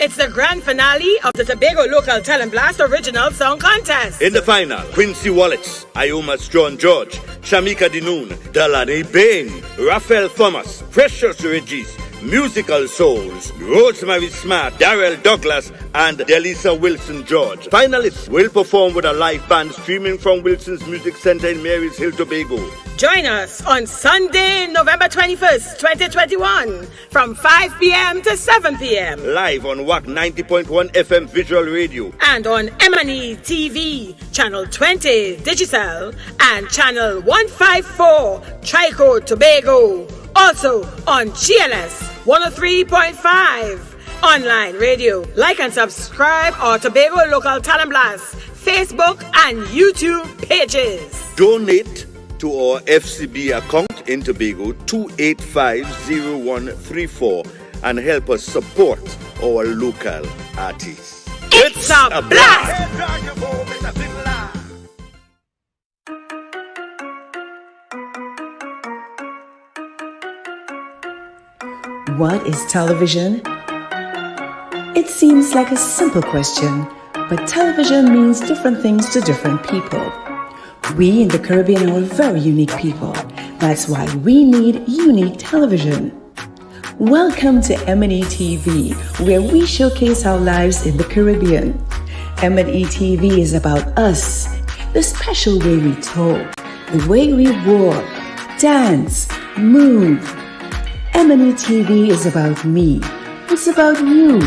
It's the grand finale of the Tobago Local Talent Blast Original Song Contest. In the final, Quincy Wallace, Ioma's John George, Shamika Dinoon, Delaney Bain, Raphael Thomas, Precious Regis, Musical Souls, Rosemary Smart, Darrell Douglas, and Delisa Wilson George. Finalists will perform with a live band streaming from Wilson's Music Center in Marys Hill, Tobago. Join us on Sunday, November 21st, 2021, from 5 p.m. to 7 p.m. Live on WAC 90.1 FM Visual Radio. And on M&ETV, Channel 20 Digital, and Channel 154 Trico Tobago. Also on GLS 103.5 online radio. Like and subscribe our Tobago Local Talent Blast Facebook and YouTube pages. Donate to our FCB account in Tobago 2850134 and help us support our local artists. It's a blast! What is television? It seems like a simple question, but television means different things to different people. We in the Caribbean are very unique people. That's why we need unique television. Welcome to M&ETV, where we showcase our lives in the Caribbean. M&ETV is about us, the special way we talk, the way we walk, dance, move. M&ETV is about me, It's about you.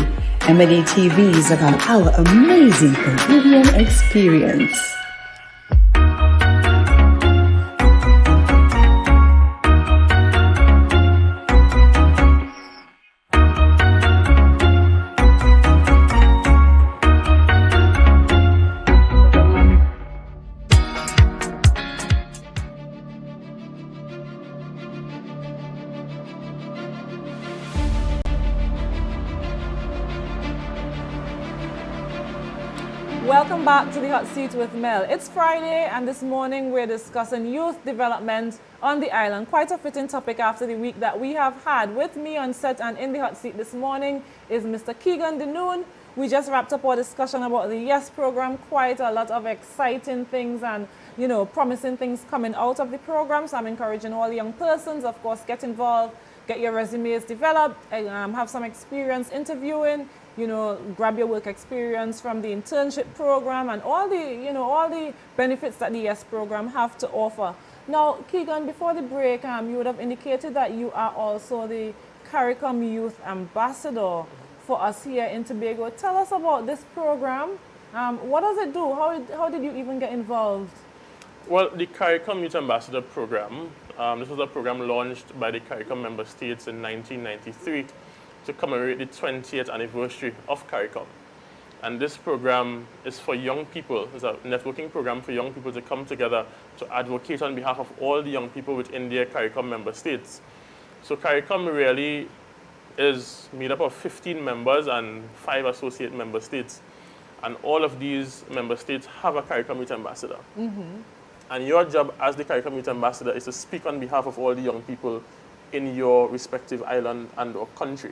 M&ETV is about our amazing Caribbean experience. Welcome back to the Hot Seat with Mel. It's Friday and this morning we're discussing youth development on the island. Quite a fitting topic after the week that we have had. With me on set and in the Hot Seat this morning is Mr. Keegan Denoon. We just wrapped up our discussion about the YES program. Quite a lot of exciting things and, you know, promising things coming out of the program. So I'm encouraging all young persons, of course, get involved, get your resumes developed, have some experience interviewing, you know, grab your work experience from the internship program and all the, you know, all the benefits that the YES program have to offer. Now, Keegan, before the break, you would have indicated that you are also the CARICOM Youth Ambassador for us here in Tobago. Tell us about this program. What does it do? How did you even get involved? Well, the CARICOM Youth Ambassador program, this was a program launched by the CARICOM member states in 1993 to commemorate the 20th anniversary of CARICOM. And this program is for young people. It's a networking program for young people to come together to advocate on behalf of all the young people within their CARICOM member states. So CARICOM really is made up of 15 members and 5 associate member states. And all of these member states have a CARICOM Youth Ambassador. And your job as the CARICOM Youth Ambassador is to speak on behalf of all the young people in your respective island and or country.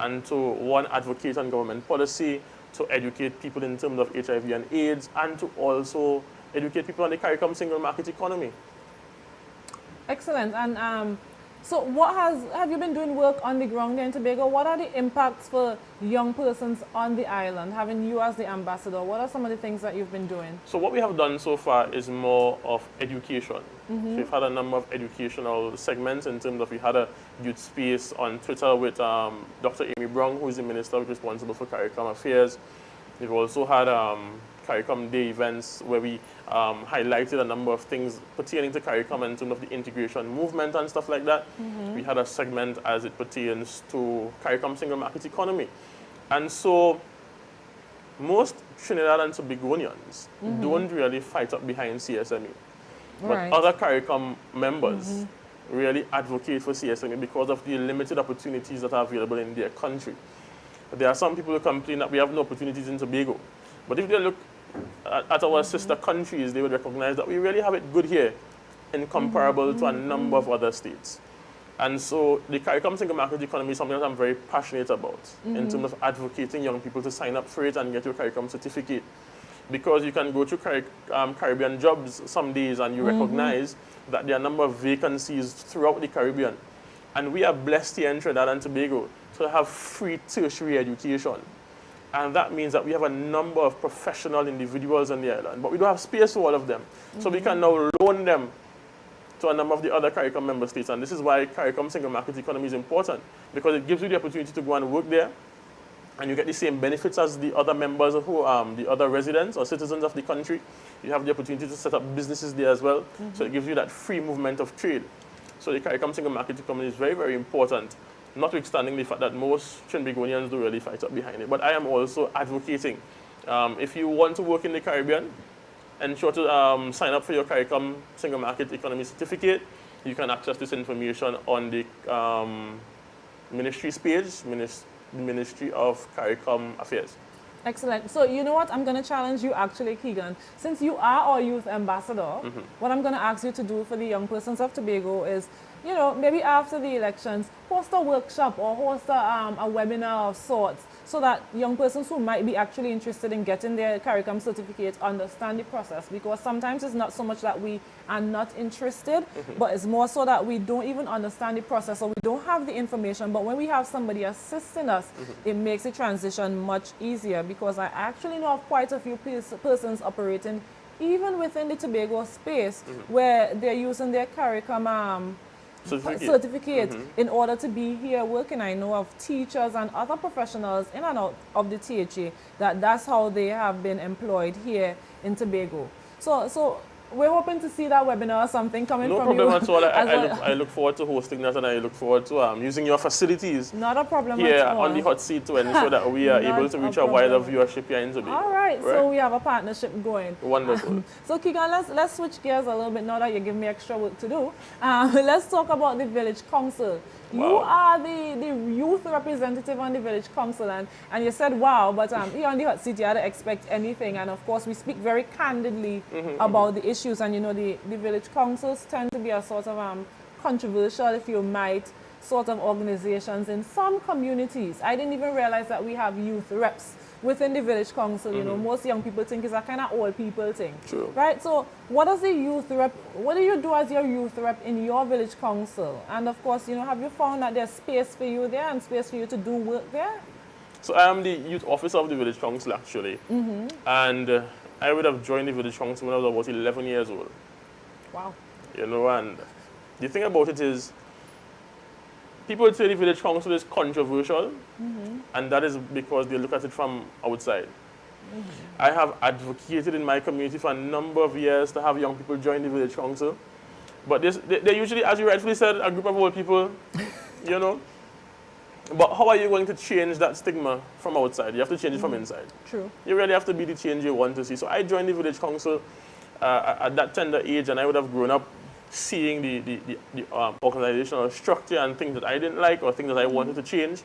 And to, one, advocate on government policy, to educate people in terms of HIV and AIDS, and to also educate people on the CARICOM single market economy. Excellent. And so what have you been doing work on the ground there in Tobago? What are the impacts for young persons on the island, having you as the ambassador? What are some of the things that you've been doing? So what we have done so far is more of education. So we've had a number of educational segments in terms of, we had a youth space on Twitter with Dr. Amy Brown, who is the minister responsible for CARICOM affairs. We've also had CARICOM Day events where we highlighted a number of things pertaining to CARICOM in terms of the integration movement and stuff like that. We had a segment as it pertains to CARICOM single market economy. And so most Trinidad and Tobagonians don't really fight up behind CSME. But other CARICOM members really advocate for CSME because of the limited opportunities that are available in their country. There are some people who complain that we have no opportunities in Tobago. But if they look at our sister countries, they would recognize that we really have it good here in comparable to a number of other states. And so the CARICOM single market economy is something that I'm very passionate about in terms of advocating young people to sign up for it and get your CARICOM certificate. Because you can go to Caribbean jobs some days and you recognize that there are a number of vacancies throughout the Caribbean. And we are blessed here in Trinidad and Tobago to have free tertiary education. And that means that we have a number of professional individuals on the island, but we don't have space for all of them. So we can now loan them to a number of the other CARICOM member states. And this is why CARICOM single market economy is important, because it gives you the opportunity to go and work there, and you get the same benefits as the other members who the other residents or citizens of the country. You have the opportunity to set up businesses there as well. So it gives you that free movement of trade. So the CARICOM single market economy is very, very important, notwithstanding the fact that most Trinbagonians do really fight up behind it. But I am also advocating. If you want to work in the Caribbean, ensure to sign up for your CARICOM single market economy certificate. You can access this information on the ministry's page, the Ministry of CARICOM Affairs. Excellent. So you know what? I'm going to challenge you actually, Keegan. Since you are our youth ambassador, what I'm going to ask you to do for the young persons of Tobago is, you know, maybe after the elections, host a workshop or host a webinar of sorts so that young persons who might be actually interested in getting their CARICOM certificate understand the process. Because sometimes it's not so much that we are not interested, but it's more so that we don't even understand the process or we don't have the information. But when we have somebody assisting us, it makes the transition much easier, because I actually know of quite a few persons operating even within the Tobago space where they're using their CARICOM certificate in order to be here working. I know of teachers and other professionals in and out of the THA that's how they have been employed here in Tobago. So we're hoping to see that webinar or something coming from you. No problem at all. I look forward to hosting that, and I look forward to using your facilities. Not a problem here at all. On the hot seat to ensure that we are able to reach a wider viewership here in Tobago. All right, so we have a partnership going. Wonderful. So Keegan, let's switch gears a little bit now that you give me extra work to do. Let's talk about the Village Council. Wow. You are the youth representative on the Village Council, and you said wow, but here on the hot seat you had to expect anything, and of course we speak very candidly about the issues, and you know the Village Councils tend to be a sort of controversial, if you might, sort of organizations in some communities. I didn't even realize that we have youth reps within the Village Council. You know, most young people think it's a kind of old people thing. True. Right? So what does the youth rep, what do you do as your youth rep in your Village Council? And of course, you know, have you found that there's space for you there and space for you to do work there? So I am the youth officer of the Village Council actually. And I would have joined the Village Council when I was about 11 years old. Wow. You know, and the thing about it is, people would say the Village Council is controversial, and that is because they look at it from outside. I have advocated in my community for a number of years to have young people join the Village Council, but they're usually, as you rightfully said, a group of old people, you know. But how are you going to change that stigma from outside? You have to change it from inside. True. You really have to be the change you want to see. So I joined the Village Council at that tender age, and I would have grown up seeing the organizational structure and things that I didn't like or things that I wanted to change.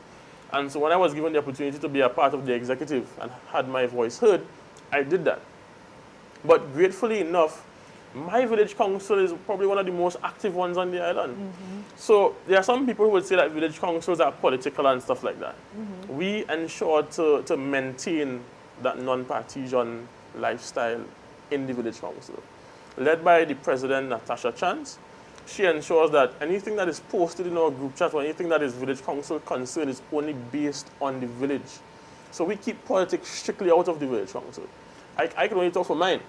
And so when I was given the opportunity to be a part of the executive and had my voice heard, I did that. But gratefully enough, my Village Council is probably one of the most active ones on the island. So there are some people who would say that Village Councils are political and stuff like that. We ensure to maintain that non-partisan lifestyle in the Village Council. Led by the president, Natasha Chance, she ensures that anything that is posted in our group chat or anything that is Village Council concerned is only based on the village. So we keep politics strictly out of the Village Council. I can only talk for mine.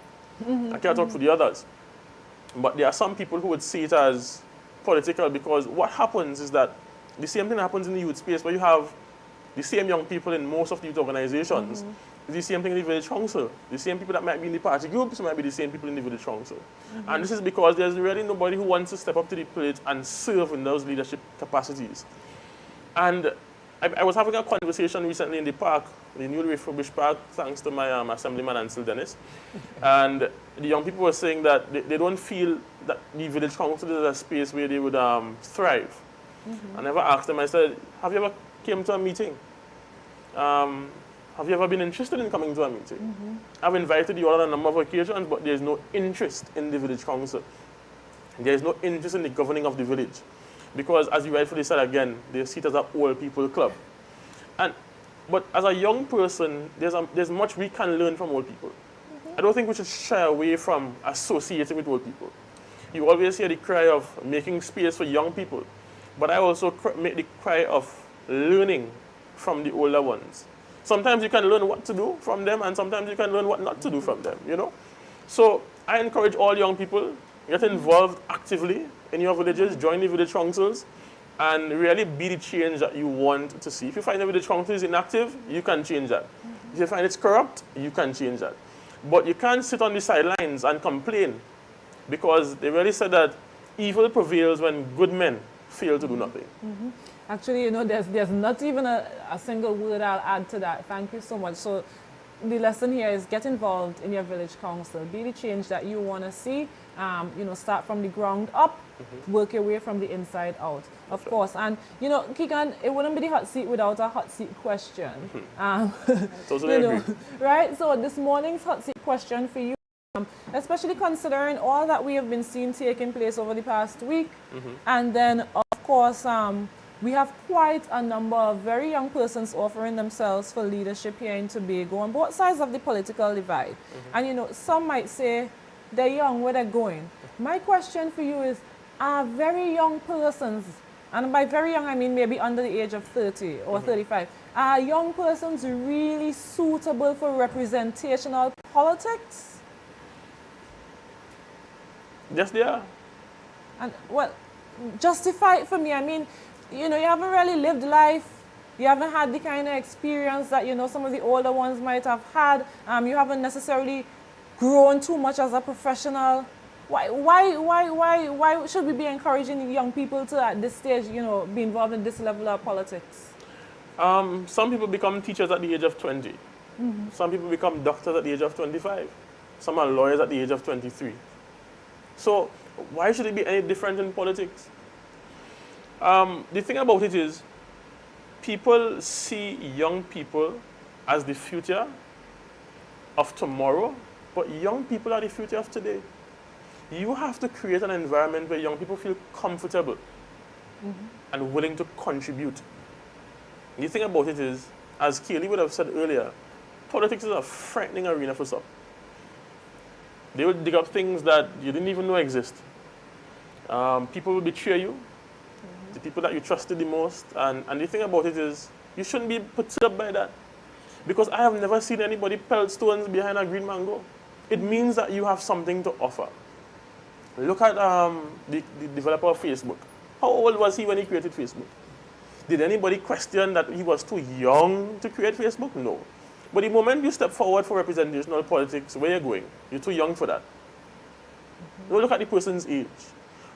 I can't talk for the others. But there are some people who would see it as political because what happens is that the same thing happens in the youth space where you have the same young people in most of the youth organizations. The same thing in the Village Council. The same people that might be in the party groups might be the same people in the Village Council. And this is because there's really nobody who wants to step up to the plate and serve in those leadership capacities. And I was having a conversation recently in the park, the newly refurbished park, thanks to my Assemblyman Ansel Dennis. And the young people were saying that they don't feel that the Village Council is a space where they would thrive. I never asked them, I said, have you ever came to a meeting? Have you ever been interested in coming to a meeting? I've invited you on a number of occasions, but there's no interest in the Village Council. There's no interest in the governing of the village. Because, as you rightfully said again, they see it as an old people club. But as a young person, there's much we can learn from old people. I don't think we should shy away from associating with old people. You always hear the cry of making space for young people. But I also make the cry of learning from the older ones. Sometimes you can learn what to do from them, and sometimes you can learn what not to do from them, you know? So I encourage all young people, get involved actively in your villages, join the Village Councils, and really be the change that you want to see. If you find the Village Council is inactive, you can change that. If you find it's corrupt, you can change that. But you can't sit on the sidelines and complain, because they really said that evil prevails when good men fail to do nothing. Actually, you know, there's not even a single word I'll add to that. Thank you so much. So the lesson here is get involved in your Village Council. Be the change that you want to see. You know, start from the ground up, work your way from the inside out, of course. And, you know, Keegan, it wouldn't be the hot seat without a hot seat question. Totally agree. Right? So this morning's hot seat question for you, especially considering all that we have been seeing taking place over the past week, and then, of course, we have quite a number of very young persons offering themselves for leadership here in Tobago on both sides of the political divide. And, you know, some might say they're young, where they're going. My question for you is, are very young persons, and by very young I mean maybe under the age of 30 or 35, are young persons really suitable for representational politics? Yes, they are. And, well, justify it for me. I mean, you know, you haven't really lived life. You haven't had the kind of experience that, you know, some of the older ones might have had. You haven't necessarily grown too much as a professional. Why should we be encouraging young people to, at this stage, you know, be involved in this level of politics? Some people become teachers at the age of 20. Mm-hmm. Some people become doctors at the age of 25. Some are lawyers at the age of 23. So why should it be any different in politics? The thing about it is, people see young people as the future of tomorrow, but young people are the future of today. You have to create an environment where young people feel comfortable and willing to contribute. The thing about it is, as Kaylee would have said earlier, politics is a frightening arena for some. They will dig up things that you didn't even know exist. People will betray you, the people that you trusted the most, and the thing about it is, you shouldn't be perturbed by that. Because I have never seen anybody pelt stones behind a green mango. It means that you have something to offer. Look at the developer of Facebook. How old was he when he created Facebook? Did anybody question that he was too young to create Facebook? No. But the moment you step forward for representational politics, where are you going? You're too young for that. Now look at the person's age.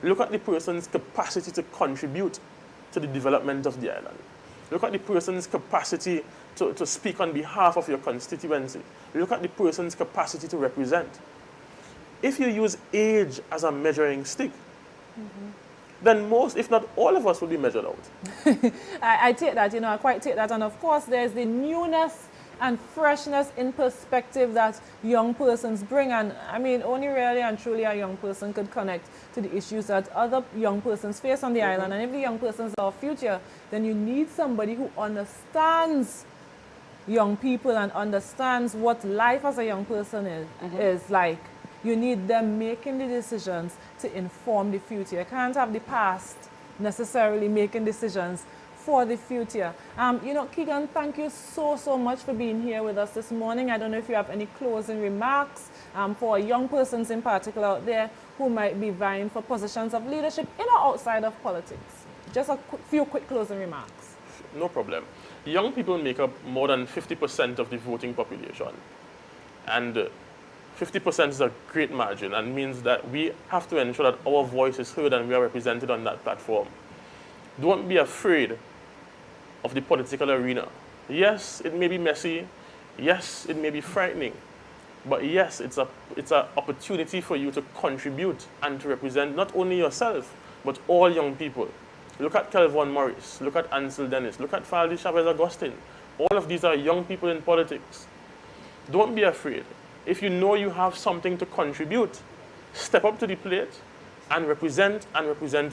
Look at the person's capacity to contribute to the development of the island. Look at the person's capacity to speak on behalf of your constituency. Look at the person's capacity to represent. If you use age as a measuring stick, then most, if not all of us will be measured out. I take that, you know, I quite take that. And of course, there's the newness and freshness in perspective that young persons bring. And I mean, only really and truly a young person could connect to the issues that other young persons face on the island. And if the young persons are our future, then you need somebody who understands young people and understands what life as a young person is like. You need them making the decisions to inform the future. You can't have the past necessarily making decisions for the future. You know, Keegan, thank you so much for being here with us this morning. I don't know if you have any closing remarks for young persons in particular out there who might be vying for positions of leadership in or outside of politics. Just a few quick closing remarks. No problem. Young people make up more than 50% of the voting population. And 50% is a great margin and means that we have to ensure that our voice is heard and we are represented on that platform. Don't be afraid of the political arena. Yes, it may be messy. Yes, it may be frightening. But yes, it's an opportunity for you to contribute and to represent not only yourself, but all young people. Look at Kelvin Morris. Look at Ansel Dennis. Look at Faldi Chavez Agustin. All of these are young people in politics. Don't be afraid. If you know you have something to contribute, step up to the plate and represent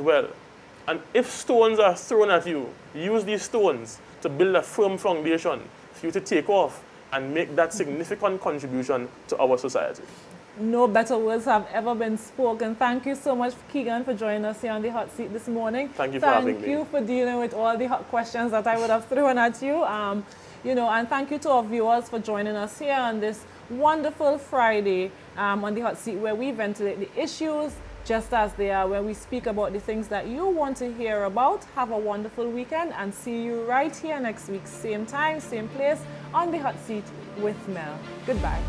well. And if stones are thrown at you, use these stones to build a firm foundation for you to take off and make that significant contribution to our society. No better words have ever been spoken. Thank you so much, Keegan, for joining us here on the hot seat this morning. Thank you for having me. Thank you for dealing with all the hot questions that I would have thrown at you. You know, and thank you to our viewers for joining us here on this wonderful Friday on the hot seat, where we ventilate the issues just as they are, where we speak about the things that you want to hear about. Have a wonderful weekend and see you right here next week, same time, same place, on the hot seat with Mel. Goodbye.